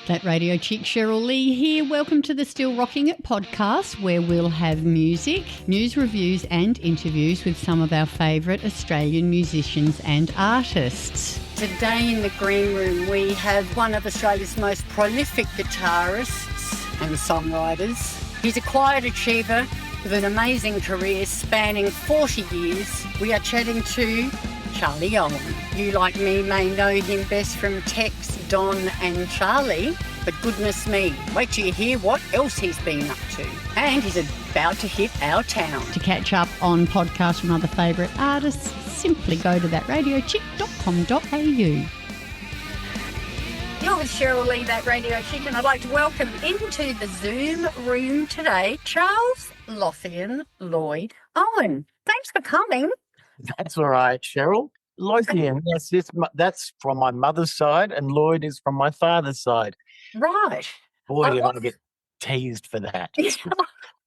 That radio chick Cheryl Lee here. Welcome to the Still Rocking It podcast, where we'll have music, news reviews and interviews with some of our favourite Australian musicians and artists. Today in the green room we have one of Australia's most prolific guitarists and songwriters. He's a quiet achiever with an amazing career spanning 40 years. We are chatting to Charlie Owen. You, like me, may know him best from Tex, Don and Charlie, but goodness me, wait till you hear what else he's been up to. And he's about to hit our town. To catch up on podcasts from other favourite artists, simply go to thatradiochick.com.au. You're with Cheryl Lee, That Radio Chick, and I'd like to welcome into the Zoom room today Charles Lothian Lloyd Owen. Thanks for coming. That's all right, Cheryl. Lothian, yes, that's from my mother's side, and Lloyd is from my father's side. Right. Boy, did I get teased for that. I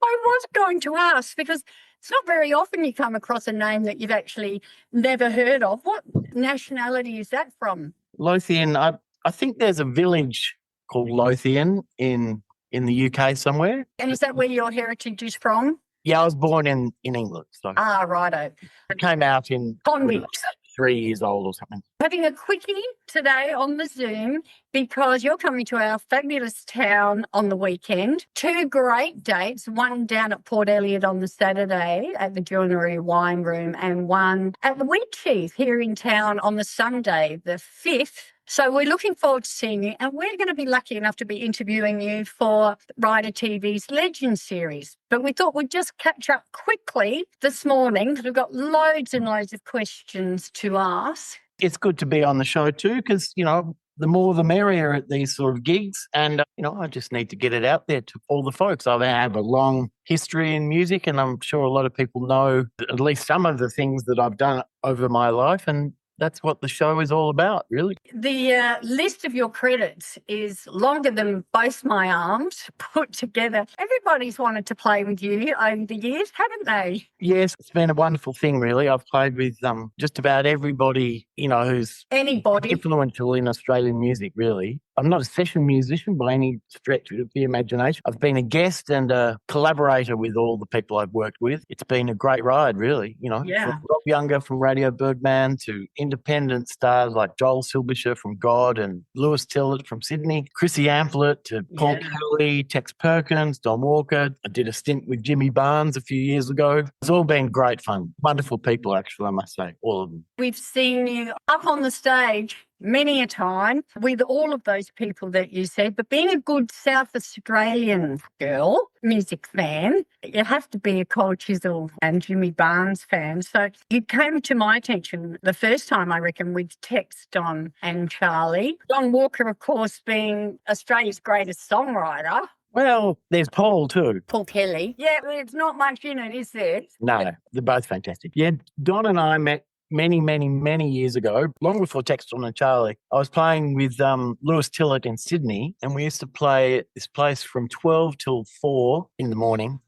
was going to ask, because it's not very often you come across a name that you've actually never heard of. What nationality is that from? Lothian, I think there's a village called Lothian in the UK somewhere. And is that where your heritage is from? Yeah, I was born in England. So righto. I came out in Convict. 3 years old or something. Having a quickie today on the Zoom because you're coming to our fabulous town on the weekend. 2 great dates, one down at Port Elliot on the Saturday at the Joinery Wine Room and one at the Wheatsheaf here in town on the Sunday, the 5th. So we're looking forward to seeing you, and we're going to be lucky enough to be interviewing you for Rider TV's Legends series. But we thought we'd just catch up quickly this morning because we've got loads and loads of questions to ask. It's good to be on the show too because, the more the merrier at these sort of gigs. And, I just need to get it out there to all the folks. I have a long history in music, and I'm sure a lot of people know at least some of the things that I've done over my life, and that's what the show is all about, really. The list of your credits is longer than both my arms put together. Everybody's wanted to play with you over the years, haven't they? Yes, it's been a wonderful thing, really. I've played with just about everybody, who's influential in Australian music, really. I'm not a session musician by any stretch of the imagination. I've been a guest and a collaborator with all the people I've worked with. It's been a great ride, really. From Rob Younger from Radio Birdman to independent stars like Joel Silbersher from God and Lewis Tillett from Sydney, Chrissy Amphlett to Paul Kelly, Tex Perkins, Don Walker. I did a stint with Jimmy Barnes a few years ago. It's all been great fun. Wonderful people, actually, I must say, all of them. We've seen you up on the stage many a time with all of those people that you said, but being a good South Australian girl, music fan, you have to be a Cold Chisel and Jimmy Barnes fan. So you came to my attention the first time, I reckon, with Tex, Don and Charlie. Don Walker, of course, being Australia's greatest songwriter. Well, there's Paul too. Paul Kelly. Yeah, there's not much in it, is there? No, they're both fantastic. Yeah, Don and I met many, many, many years ago, long before Tex, Don and Charlie. I was playing with Lewis Tillett in Sydney, and we used to play at this place from 12 till 4 in the morning.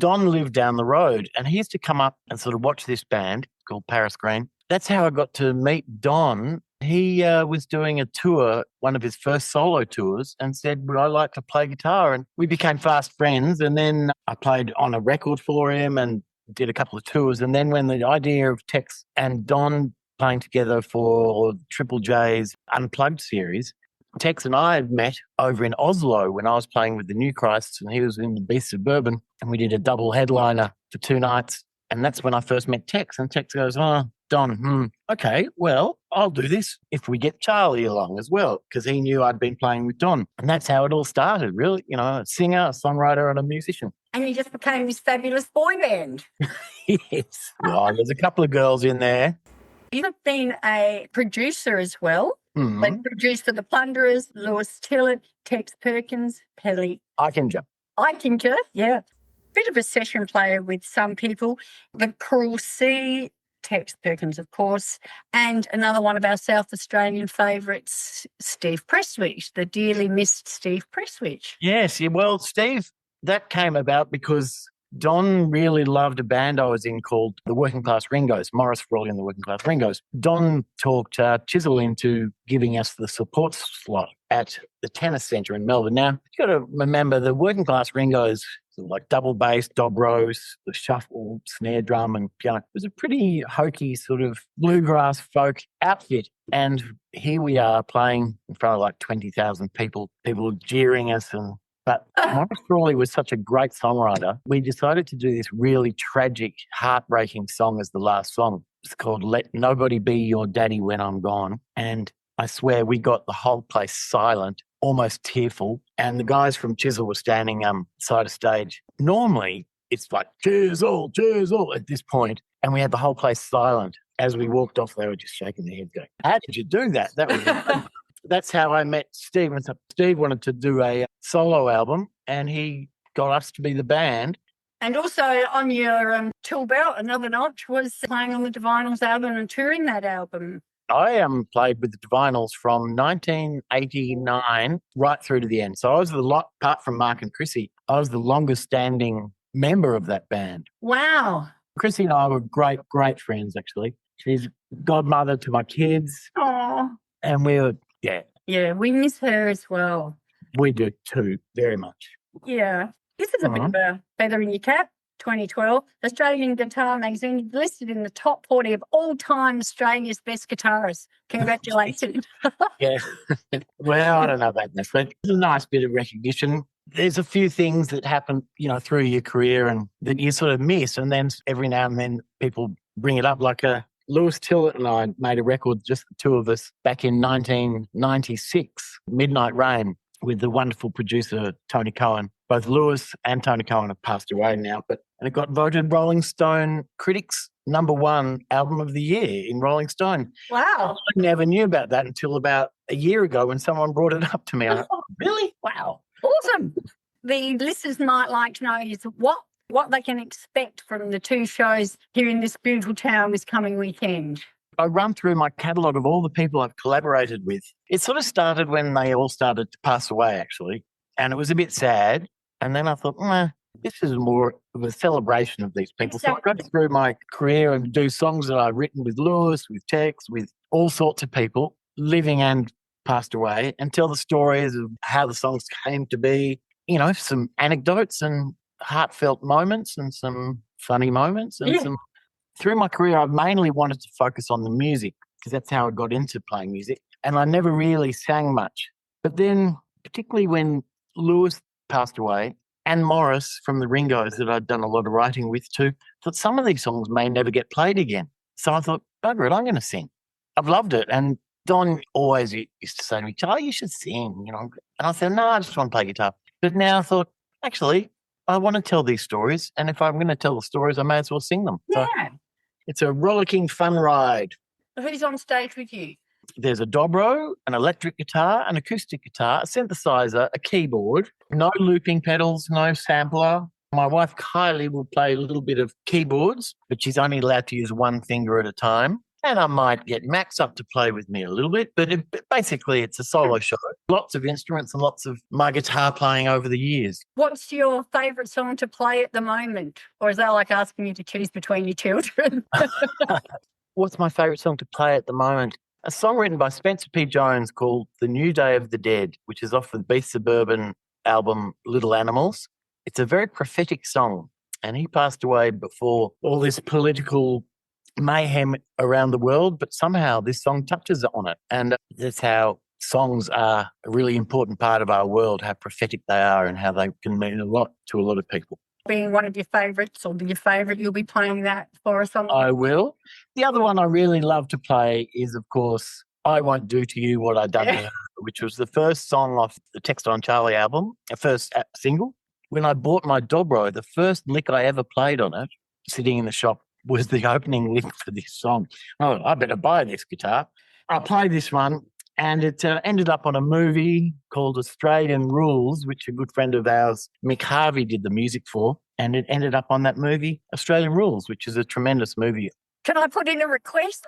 Don lived down the road, and he used to come up and sort of watch this band called Paris Green. That's how I got to meet Don. He was doing a tour, one of his first solo tours, and said, would I like to play guitar? And we became fast friends. And then I played on a record for him and did a couple of tours. And then when the idea of Tex and Don playing together for Triple J's Unplugged series, Tex and I had met over in Oslo when I was playing with the New Christs and he was in the Beasts of Bourbon, and we did a double headliner for 2 nights. And that's when I first met Tex. And Tex goes, Don, okay, well, I'll do this if we get Charlie along as well, because he knew I'd been playing with Don. And that's how it all started, really. A singer, a songwriter, and a musician. And you just became this fabulous boy band. Yes. Well, there's a couple of girls in there. You've been a producer as well. Mm-hmm. Like produced for The Plunderers, Lewis Tillett, Tex Perkins, Pelly. Eichinger, yeah. Bit of a session player with some people. The Cruel Sea, Tex Perkins, of course, and another one of our South Australian favourites, Steve Prestwich, the dearly missed Steve Prestwich. Yes, well, Steve, that came about because Don really loved a band I was in called the Working Class Ringos, Morris Frawley and the Working Class Ringos. Don talked Chisel into giving us the support slot at the Tennis Centre in Melbourne. Now, you've got to remember the Working Class Ringos, like double bass, dobros, the shuffle, snare drum and piano. It was a pretty hokey sort of bluegrass folk outfit. And here we are playing in front of like 20,000 people jeering us. But Morris Frawley was such a great songwriter. We decided to do this really tragic, heartbreaking song as the last song. It's called Let Nobody Be Your Daddy When I'm Gone. And I swear we got the whole place silent, almost tearful. And the guys from Chisel were standing side of stage. Normally, it's like, Chisel, Chisel at this point. And we had the whole place silent. As we walked off, they were just shaking their heads going, how did you do that? That was That's how I met Steve. And so Steve wanted to do a solo album and he got us to be the band. And also on your tool belt, another notch was playing on the Divinyls album and touring that album. I played with the Divinyls from 1989 right through to the end. So I was apart from Mark and Chrissy, I was the longest standing member of that band. Wow. Chrissy and I were great, great friends, actually. She's godmother to my kids. Oh. And we were, Yeah, we miss her as well. We do too, very much. Yeah. This is a bit of a feather in your cap. 2012, Australian Guitar Magazine listed in the top 40 of all-time Australia's best guitarists. Congratulations. Yeah. Well, I don't know about that, but it's a nice bit of recognition. There's a few things that happen, through your career and that you sort of miss, and then every now and then people bring it up. Like Lewis Tillett and I made a record, just the two of us, back in 1996, Midnight Rain, with the wonderful producer Tony Cohen. Both Lewis and Tony Cohen have passed away now, and it got voted Rolling Stone Critics #1 album of the year in Rolling Stone. Wow. I never knew about that until about a year ago when someone brought it up to me. I thought, really? Wow. Awesome. The listeners might like to know is what they can expect from the two shows here in this beautiful town this coming weekend. I run through my catalogue of all the people I've collaborated with. It sort of started when they all started to pass away, actually, and it was a bit sad. And then I thought, this is more of a celebration of these people. Exactly. So I go through my career and do songs that I've written with Lewis, with Tex, with all sorts of people, living and passed away, and tell the stories of how the songs came to be, some anecdotes and heartfelt moments and some funny moments. And through my career, I've mainly wanted to focus on the music because that's how I got into playing music. And I never really sang much. But then, particularly when Lewis passed away, and Morris from the Ringos that I'd done a lot of writing with too, thought some of these songs may never get played again. So I thought, bugger it, I'm going to sing. I've loved it. And Don always used to say to me, Charlie, you should sing, And I said, no, I just want to play guitar. But now I thought, actually, I want to tell these stories. And if I'm going to tell the stories, I may as well sing them. Yeah. So it's a rollicking fun ride. Who's on stage with you? There's a dobro, an electric guitar, an acoustic guitar, a synthesizer, a keyboard, no looping pedals, no sampler. My wife Kylie will play a little bit of keyboards, but she's only allowed to use one finger at a time. And I might get Max up to play with me a little bit, but basically it's a solo show. Lots of instruments and lots of my guitar playing over the years. What's your favourite song to play at the moment? Or is that like asking you to choose between your children? What's my favourite song to play at the moment? A song written by Spencer P. Jones called The New Day of the Dead, which is off the Beast Suburban album Little Animals. It's a very prophetic song, and he passed away before all this political mayhem around the world, but somehow this song touches on it. And that's how songs are a really important part of our world, how prophetic they are and how they can mean a lot to a lot of people. Being one of your favourites or your favourite, you'll be playing that for us on. I will. The other one I really love to play is, of course, I Won't Do To You What I Done To Her, which was the first song off the Tex on Charlie album, a first single. When I bought my dobro, the first lick I ever played on it, sitting in the shop, was the opening lick for this song. Oh, I better buy this guitar. I played this one, and it ended up on a movie called Australian Rules, which a good friend of ours, Mick Harvey, did the music for. And it ended up on that movie, Australian Rules, which is a tremendous movie. Can I put in a request?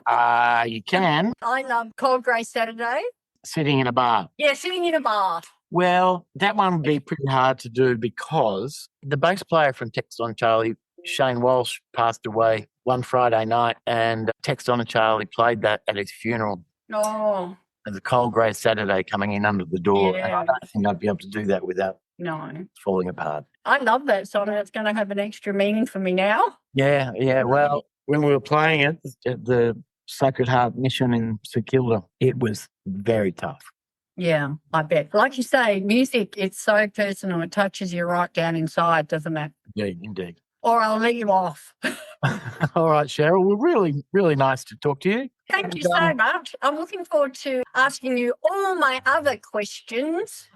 You can. I love Cold Grey Saturday. Sitting in a bar. Yeah, sitting in a bar. Well, that one would be pretty hard to do because the bass player from Tex on Charlie, Shane Walsh, passed away one Friday night, and Tex on Charlie played that at his funeral. Oh, There's a cold grey Saturday coming in under the door, and Yeah. I don't think I'd be able to do that without no. falling apart. I love that song. It's going to have an extra meaning for me now. Yeah. Well, when we were playing it at the Sacred Heart Mission in St Kilda, it was very tough. Yeah, I bet. Like you say, music, it's so personal. It touches you right down inside, doesn't it? Yeah, indeed. Or I'll let you off. All right, Cheryl. Well, really, really nice to talk to you. Thank you so much. I'm looking forward to asking you all my other questions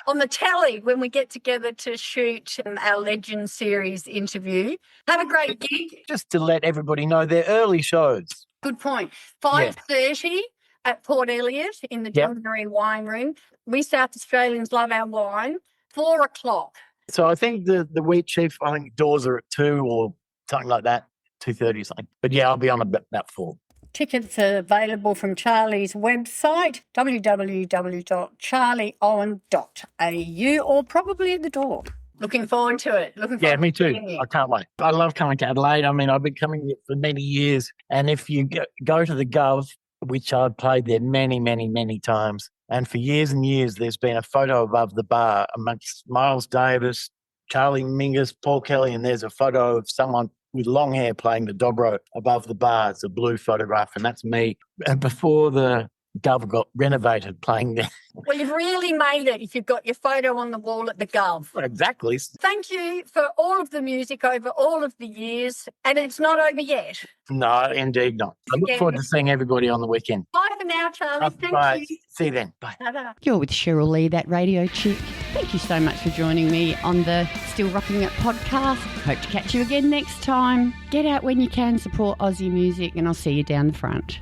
on the telly when we get together to shoot our Legend series interview. Have a great gig. Just to let everybody know, they're early shows. Good point. 5:30 at Port Elliot in the Yep. Dungaree Wine Room. We South Australians love our wine. 4 o'clock. So I think the Wheat Chief, I think doors are at 2 or something like that, 2:30 or something. But yeah, I'll be on about 4. Tickets are available from Charlie's website, www.charlieowen.au, or probably at the door. Looking forward to it. Yeah, me too. I can't wait. I love coming to Adelaide. I mean, I've been coming here for many years. And if you go to the Gov, which I've played there many, many, many times, and for years and years, there's been a photo above the bar amongst Miles Davis, Charlie Mingus, Paul Kelly, and there's a photo of someone with long hair playing the dobro above the bar. It's a blue photograph, and that's me. And before the Gov got renovated, playing there. Well, you've really made it if you've got your photo on the wall at the Gov. Exactly. Thank you for all of the music over all of the years, and it's not over yet. No, indeed not. I look forward to seeing everybody on the weekend. Bye for now, Charlie. Thank Bye. you. See you then. Bye. Ta-da. You're with Cheryl Lee, that radio chick. Thank you so much for joining me on the Still Rocking It podcast. Hope to catch you again next time. Get out when you can, support Aussie music, and I'll see you down the front.